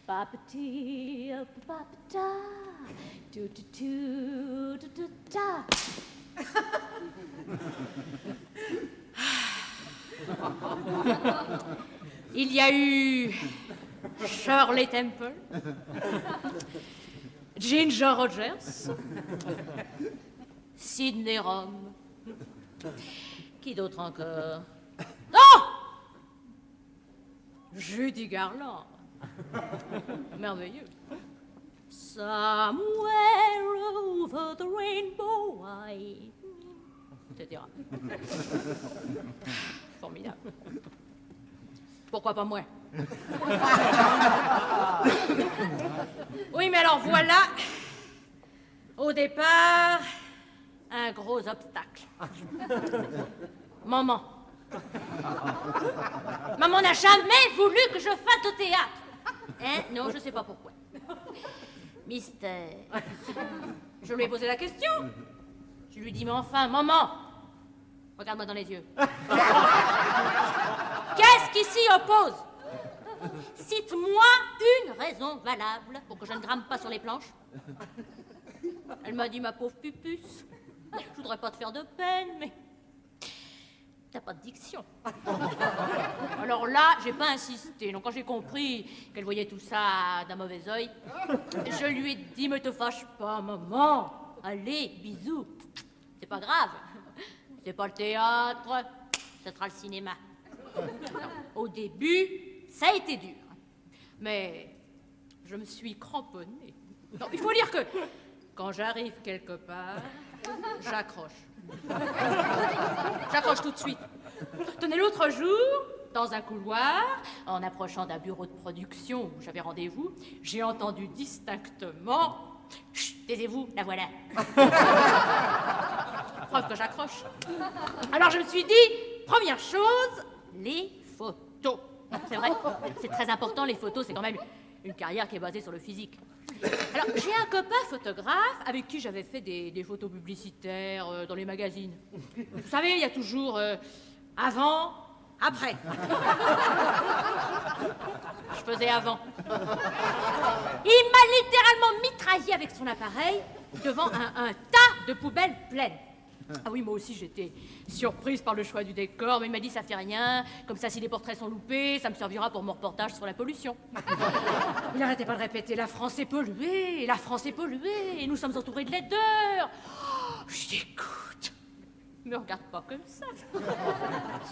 Papati, papata, tu tu tu tu tu ta. Il y a eu Shirley Temple, Ginger Rogers, Sidney Rome. Qui d'autre encore? Oh! Judy Garland. Merveilleux. Somewhere over the rainbow, etc. Formidable. Pourquoi pas moi? Oui, mais alors voilà, au départ, un gros obstacle. Maman. Maman n'a jamais voulu que je fasse de théâtre. Hein? Non, je sais pas pourquoi. Mystère. Je lui ai posé la question. Je lui ai dit, mais enfin, maman, regarde-moi dans les yeux. Qu'est-ce qui s'y oppose? Cite-moi une raison valable pour que je ne grimpe pas sur les planches. Elle m'a dit, ma pauvre pupuce, je voudrais pas te faire de peine, mais t'as pas de diction. Alors là, j'ai pas insisté. Donc quand j'ai compris qu'elle voyait tout ça d'un mauvais œil, je lui ai dit, me te fâche pas, maman. Allez, bisous. C'est pas grave. C'est pas le théâtre, ce sera le cinéma. Au début, ça a été dur. Mais je me suis cramponnée. Non, il faut dire que quand j'arrive quelque part, j'accroche. J'accroche tout de suite. Tenez, l'autre jour, dans un couloir, en approchant d'un bureau de production où j'avais rendez-vous, j'ai entendu distinctement « Chut, taisez-vous, la voilà !» Preuve que j'accroche. Alors je me suis dit, première chose, les photos. C'est vrai, c'est très important, les photos, c'est quand même une carrière qui est basée sur le physique. Alors, j'ai un copain photographe avec qui j'avais fait des photos publicitaires dans les magazines. Vous savez, il y a toujours avant, après. Je faisais avant. Il m'a littéralement mitraillé avec son appareil devant un tas de poubelles pleines. Ah oui, moi aussi j'étais surprise par le choix du décor, mais il m'a dit ça fait rien, comme ça si les portraits sont loupés, ça me servira pour mon reportage sur la pollution. Il n'arrêtait pas de répéter, la France est polluée, la France est polluée, et nous sommes entourés de laideurs. Oh, je dis, écoute, me regarde pas comme ça,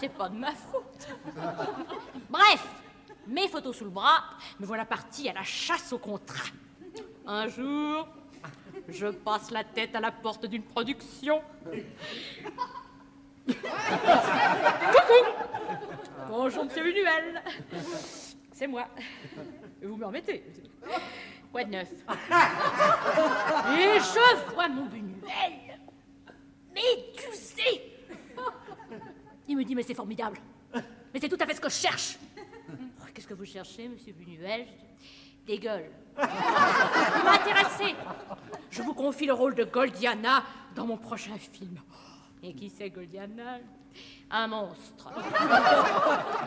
c'est pas de ma faute. Bref, mes photos sous le bras, me voilà partie à la chasse au contrat. Un jour, je passe la tête à la porte d'une production. Coucou! Bonjour, monsieur Buñuel. C'est moi. Vous me remettez. Quoi de neuf? Et je vois mon Buñuel. Médusé. Il me dit, mais c'est formidable. Mais c'est tout à fait ce que je cherche. Oh, qu'est-ce que vous cherchez, monsieur Buñuel? Des gueules. Vous m'intéressez. Je vous confie le rôle de Goldiana dans mon prochain film. Et qui c'est Goldiana? Un monstre.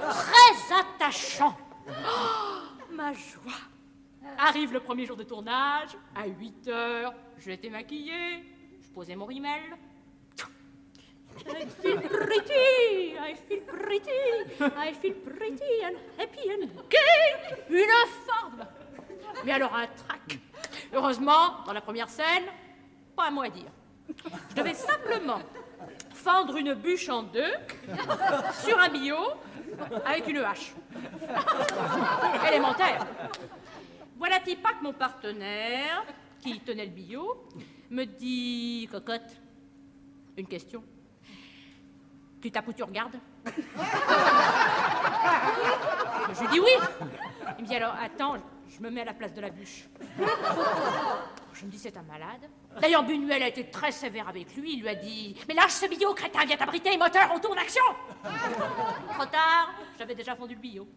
Très attachant. Oh, ma joie. Arrive le premier jour de tournage, à 8h, je l'étais maquillée, je posais mon rimel. I feel pretty, I feel pretty, I feel pretty and happy and gay. Une forme. Mais alors un trac. Heureusement, dans la première scène, pas un mot à dire. Je devais simplement fendre une bûche en deux sur un billot avec une hache. Élémentaire. Voilà-t-il pas que mon partenaire, qui tenait le billot, me dit, cocotte, une question. Tu tapes où tu regardes? Je lui dis oui. Il me dit alors, attends, je me mets à la place de la bûche. Je me dis, c'est un malade. D'ailleurs, Buñuel a été très sévère avec lui. Il lui a dit, mais lâche ce billot, crétin, viens t'abriter, moteur, on tourne, action. Trop tard, j'avais déjà fondu le billot.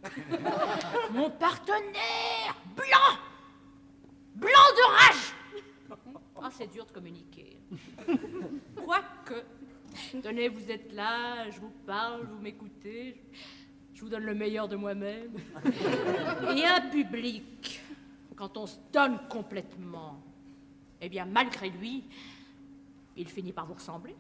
Mon partenaire, blanc de rage. Ah, c'est dur de communiquer. Quoique, tenez, vous êtes là, je vous parle, vous m'écoutez, je vous donne le meilleur de moi-même. Et un public quand on se donne complètement, eh bien, malgré lui, il finit par vous ressembler.